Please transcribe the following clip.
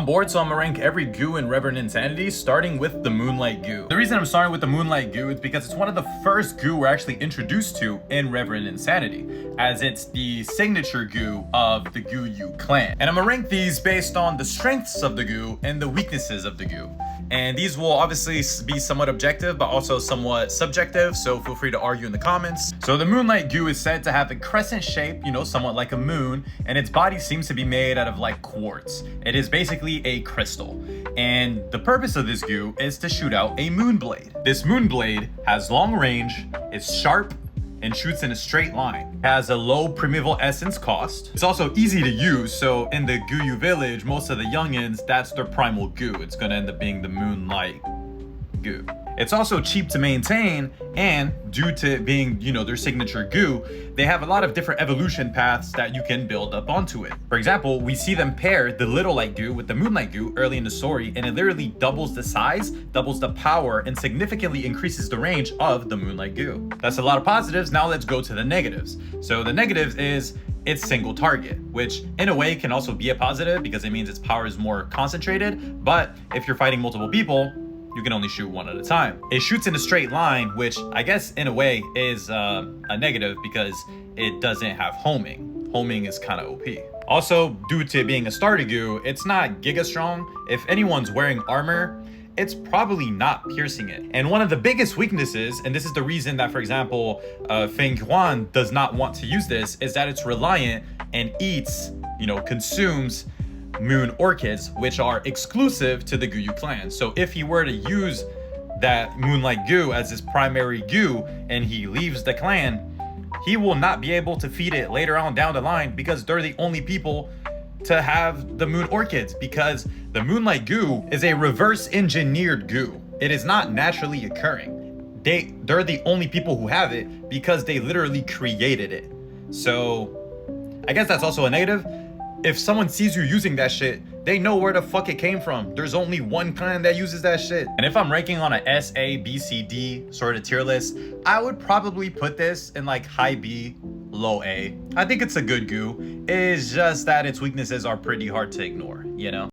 board, so I'm gonna rank every goo in Reverend Insanity, starting with the Moonlight Goo. The reason I'm starting with the Moonlight Goo is because it's one of the first goo we're actually introduced to in Reverend Insanity, as it's the signature goo of the Goo Yu clan. And I'm gonna rank these based on the strengths of the goo and the weaknesses of the goo. And these will obviously be somewhat objective, but also somewhat subjective, so feel free to argue in the comments. So the Moonlight Goo is said to have a crescent shape, you know, somewhat like a moon, and its body seems to be made out of like quartz. It is basically a crystal. And the purpose of this goo is to shoot out a moon blade. This moon blade has long range, it's sharp, and shoots in a straight line. It has a low primeval essence cost. It's also easy to use, so in the Goo Yu village, most of the youngins, that's their primal goo. It's gonna end up being the Moonlight Goo. It's also cheap to maintain, and due to it being, you know, their signature goo, they have a lot of different evolution paths that you can build up onto it. For example, we see them pair the Little Light Goo with the Moonlight Goo early in the story, and it literally doubles the size, doubles the power, and significantly increases the range of the Moonlight Goo. That's a lot of positives. Now let's go to the negatives. So the negatives is it's single target, which in a way can also be a positive because it means its power is more concentrated, but if you're fighting multiple people, you can only shoot one at a time. It shoots in a straight line, which I guess in a way is a negative because it doesn't have homing. Homing is kind of OP. Also, due to it being a starter goo, it's not giga strong. If anyone's wearing armor, it's probably not piercing it. And one of the biggest weaknesses, and this is the reason that, for example, Feng Yuan does not want to use this, is that it's reliant and eats, you know, consumes moon orchids, which are exclusive to the Goo Yu clan. So if he were to use that Moonlight Goo as his primary goo and he leaves the clan, he will not be able to feed it later on down the line because they're the only people to have the moon orchids, because the Moonlight Goo is a reverse engineered goo. It is not naturally occurring. They're the only people who have it because they literally created it. So I guess that's also a negative. If someone sees you using that shit, they know where the fuck it came from. There's only one clan that uses that shit. And if I'm ranking on a S, A, B, C, D sort of tier list, I would probably put this in like high B, low A. I think it's a good goo. It's just that its weaknesses are pretty hard to ignore, you know?